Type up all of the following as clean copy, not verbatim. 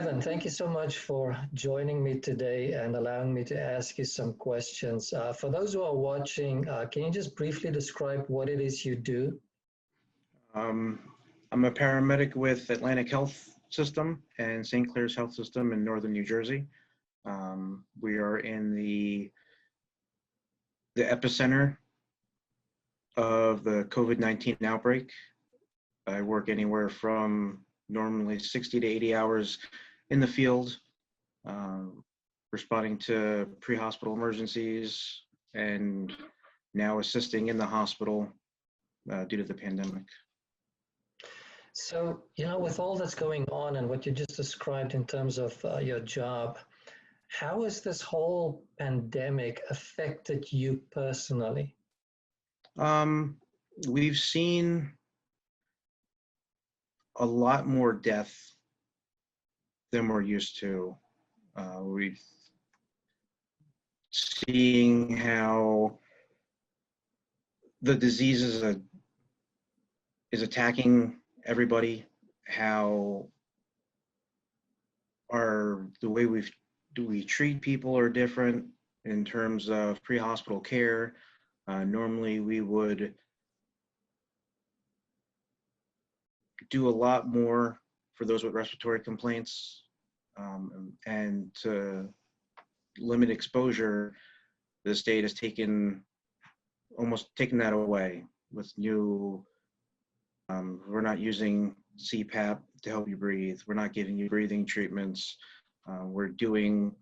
Kevin, thank you so much for joining me today and allowing me to ask you some questions. For those who are watching, can you just briefly describe what it is you do? Um, I'm a paramedic with Atlantic Health System and St. Clair's Health System in northern New Jersey. We are in the epicenter of the COVID-19 outbreak. I work anywhere from normally 60 to 80 hours in the field, responding to pre-hospital emergencies and now assisting in the hospital due to the pandemic. So, with all that's going on and what you just described in terms of your job, how has this whole pandemic affected you personally? We've seen a lot more death than we're used to. We've seeing how the disease is attacking everybody, how the way we treat people are different in terms of pre-hospital care. Normally we would do a lot more for those with respiratory complaints, and to limit exposure, the state has almost taken that away with new, we're not using CPAP to help you breathe. We're not giving you breathing treatments. We're doing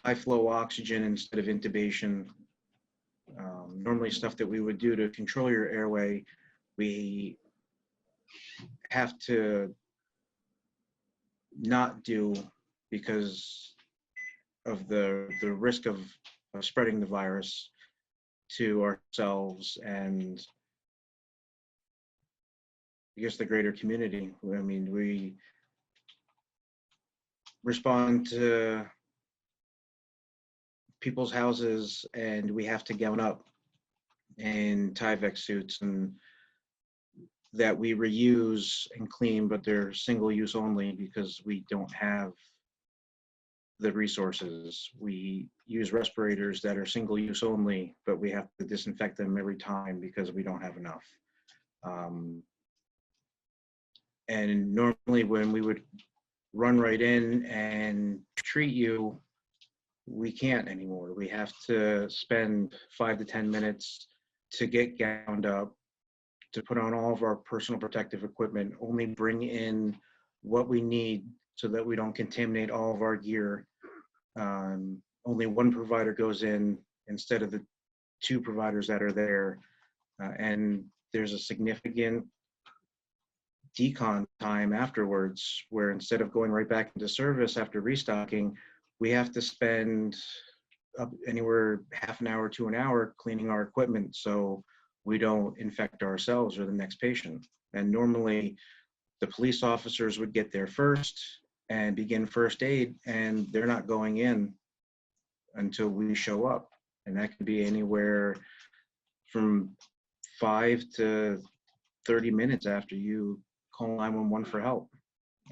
high flow oxygen instead of intubation. Normally stuff that we would do to control your airway, we have to not do because of the risk of spreading the virus to ourselves and I guess the greater community. I mean, we respond to people's houses and we have to gown up in Tyvek suits and that we reuse and clean, but they're single use only because we don't have the resources. We use respirators that are single use only, but we have to disinfect them every time because we don't have enough. And normally when we would run right in and treat you, we can't anymore. We have to spend 5 to 10 minutes to get gowned up, to put on all of our personal protective equipment, only bring in what we need so that we don't contaminate all of our gear. Only one provider goes in instead of the 2 providers that are there. And there's a significant decon time afterwards where instead of going right back into service after restocking, we have to spend up anywhere half an hour to an hour cleaning our equipment so we don't infect ourselves or the next patient. And normally the police officers would get there first and begin first aid, and they're not going in until we show up. And that could be anywhere from 5 to 30 minutes after you call 911 for help.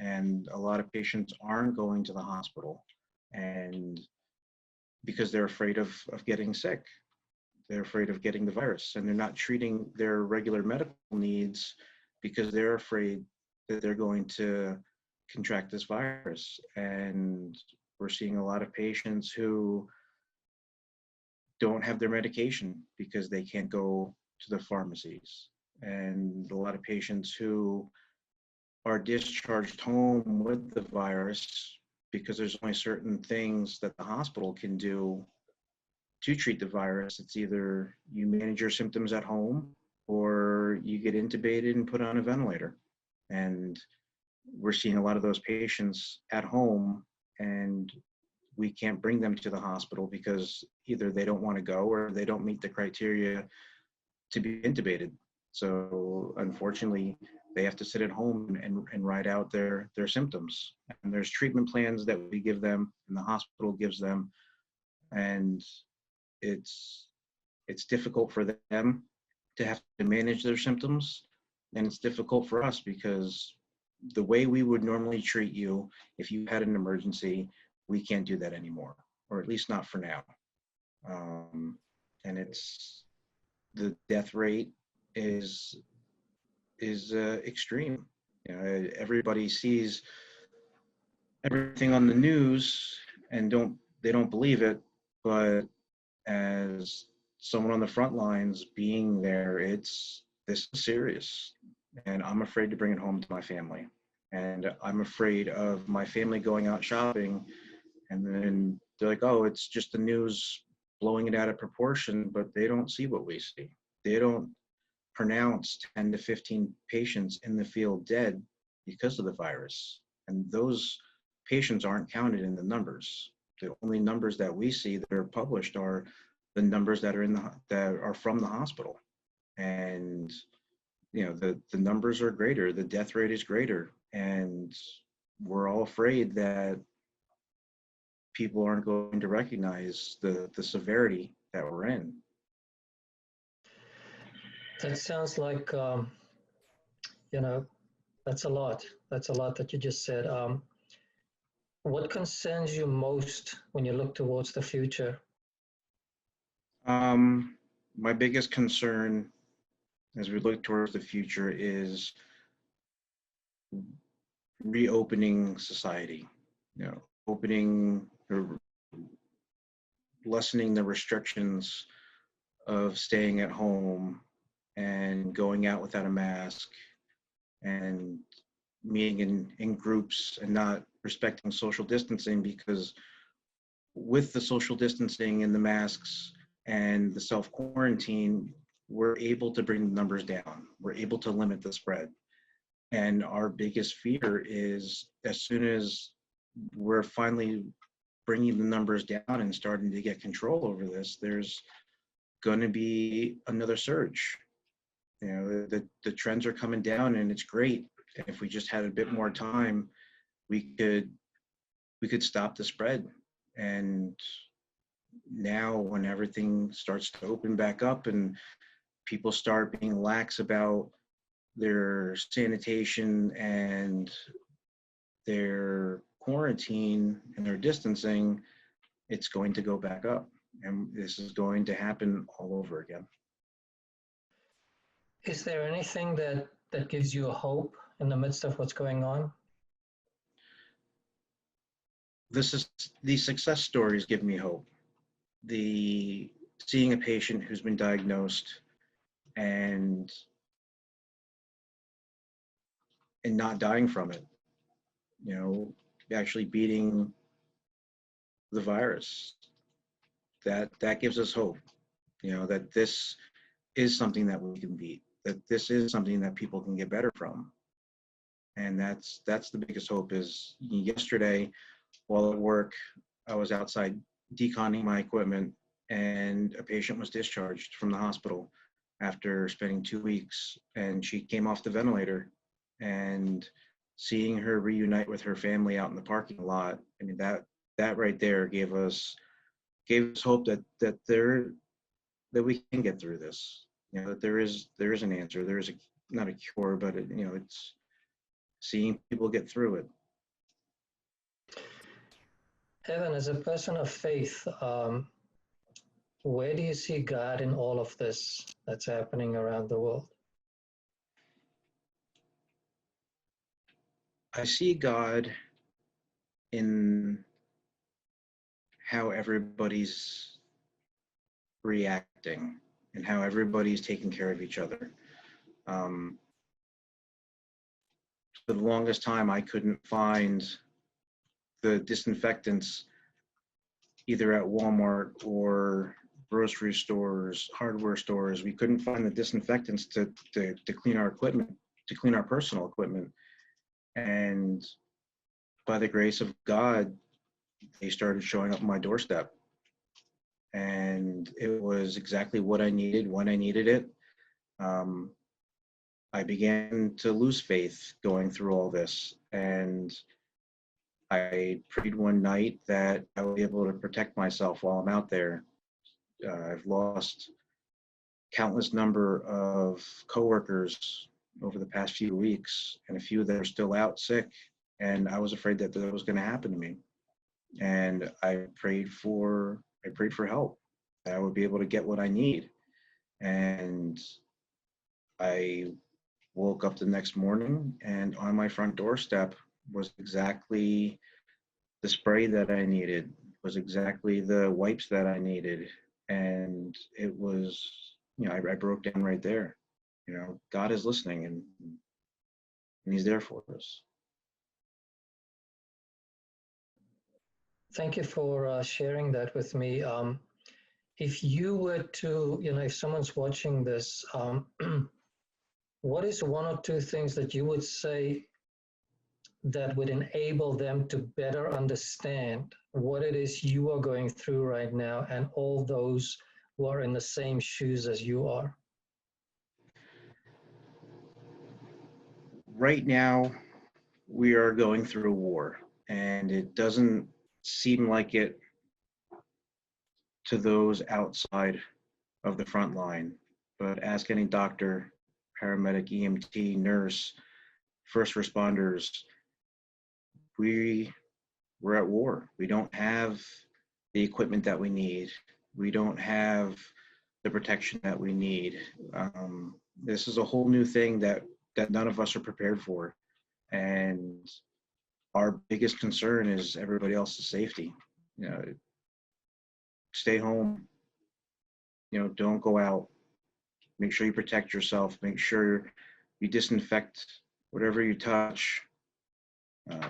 And a lot of patients aren't going to the hospital and because they're afraid of getting sick. They're afraid of getting the virus and they're not treating their regular medical needs because they're afraid that they're going to contract this virus. And we're seeing a lot of patients who don't have their medication because they can't go to the pharmacies. And a lot of patients who are discharged home with the virus because there's only certain things that the hospital can do to treat the virus. It's either you manage your symptoms at home or you get intubated and put on a ventilator. And we're seeing a lot of those patients at home and we can't bring them to the hospital because either they don't want to go or they don't meet the criteria to be intubated. So unfortunately, they have to sit at home and ride out their symptoms. And there's treatment plans that we give them and the hospital gives them. And it's difficult for them to have to manage their symptoms. And it's difficult for us because the way we would normally treat you if you had an emergency, we can't do that anymore, or at least not for now. And it's the death rate is extreme. You know, everybody sees everything on the news and they don't believe it, but as someone on the front lines being there, this is serious, and I'm afraid to bring it home to my family, and I'm afraid of my family going out shopping and then they're like, oh, it's just the news blowing it out of proportion, but they don't see what we see. They don't pronounce 10 to 15 patients in the field dead because of the virus, and those patients aren't counted in the numbers. The only numbers that we see that are published are the numbers that are that are from the hospital. And you know, the numbers are greater, the death rate is greater, and we're all afraid that people aren't going to recognize the severity that we're in. That sounds like, you know, that's a lot. That's a lot that you just said. What concerns you most when you look towards the future? My biggest concern as we look towards the future is reopening society, you know, opening or lessening the restrictions of staying at home and going out without a mask and meeting in groups and not respecting social distancing, because with the social distancing and the masks and the self-quarantine, we're able to bring the numbers down. We're able to limit the spread. And our biggest fear is as soon as we're finally bringing the numbers down and starting to get control over this, there's going to be another surge. You know, the trends are coming down and it's great. And if we just had a bit more time, we could stop the spread. And now when everything starts to open back up and people start being lax about their sanitation and their quarantine and their distancing, it's going to go back up. And this is going to happen all over again. Is there anything that gives you a hope in the midst of what's going on? These success stories give me hope. Seeing a patient who's been diagnosed and not dying from it, you know, actually beating the virus, that gives us hope, you know, that this is something that we can beat, that this is something that people can get better from. And that's the biggest hope. Is yesterday while at work, I was outside deconning my equipment and a patient was discharged from the hospital after spending 2 weeks, and she came off the ventilator, and seeing her reunite with her family out in the parking lot, I mean, that right there gave us hope that we can get through this. You know, that there is an answer. There is not a cure, but you know, it's seeing people get through it. Evan, as a person of faith, where do you see God in all of this that's happening around the world? I see God in how everybody's reacting and how everybody's taking care of each other. For the longest time, I couldn't find the disinfectants either at Walmart or grocery stores, hardware stores. We couldn't find the disinfectants to clean our equipment, to clean our personal equipment. And by the grace of God, they started showing up on my doorstep. And it was exactly what I needed when I needed it. I began to lose faith going through all this. And I prayed one night that I would be able to protect myself while I'm out there. I've lost countless number of coworkers over the past few weeks, and a few that are still out sick. And I was afraid that that was going to happen to me. And I prayed for help, that I would be able to get what I need. And I woke up the next morning, and on my front doorstep was exactly the spray that I needed, was exactly the wipes that I needed. And it was, I broke down right there. God is listening, and he's there for us. Thank you for sharing that with me. If you were to, if someone's watching this, what is one or two things that you would say that would enable them to better understand what it is you are going through right now and all those who are in the same shoes as you are? Right now, we are going through a war, and it doesn't seem like it to those outside of the front line. But ask any doctor, paramedic, EMT, nurse, first responders, we're at war. We don't have the equipment that we need. We don't have the protection that we need. This is a whole new thing that none of us are prepared for. And our biggest concern is everybody else's safety. Stay home. Don't go out. Make sure you protect yourself. Make sure you disinfect whatever you touch.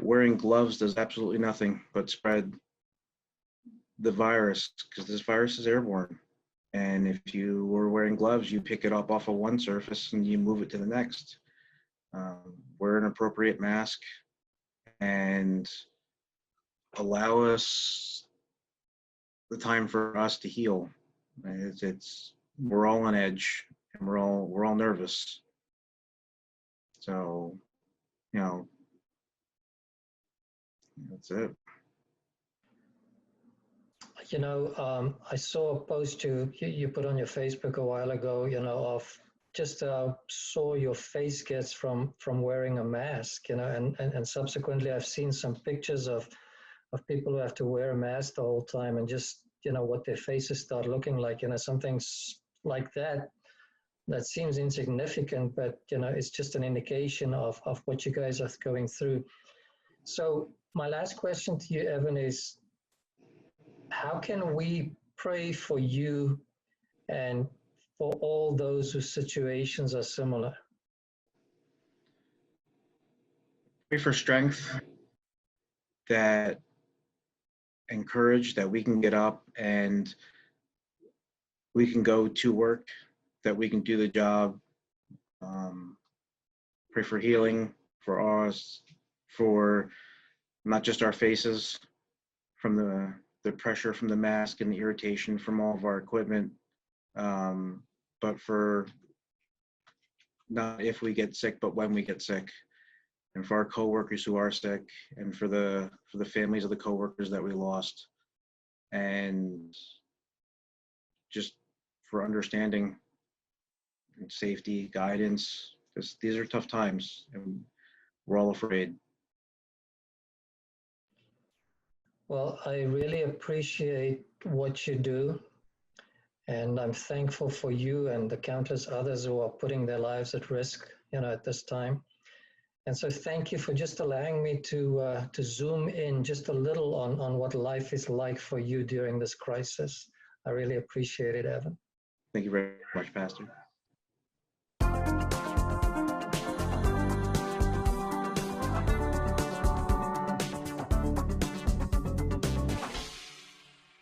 Wearing gloves does absolutely nothing but spread the virus, because this virus is airborne. And if you were wearing gloves, you pick it up off of one surface and you move it to the next. Wear an appropriate mask and allow us the time for us to heal. We're all on edge, and we're all nervous. So, that's it. I saw a post you put on your Facebook a while ago, of just how sore your face gets from wearing a mask, and subsequently I've seen some pictures of people who have to wear a mask the whole time, and just, what their faces start looking like, something like that seems insignificant, but, it's just an indication of what you guys are going through. So my last question to you, Evan, is how can we pray for you and for all those whose situations are similar? Pray for strength, that encourage that we can get up and we can go to work, that we can do the job. Pray for healing for us, for not just our faces, from the pressure from the mask and the irritation from all of our equipment, but for not if we get sick, but when we get sick, and for our coworkers who are sick, and for the families of the coworkers that we lost, and just for understanding and safety, guidance, because these are tough times and we're all afraid. Well, I really appreciate what you do, and I'm thankful for you and the countless others who are putting their lives at risk, at this time. And so thank you for just allowing me to zoom in just a little on what life is like for you during this crisis. I really appreciate it, Evan. Thank you very much, Pastor.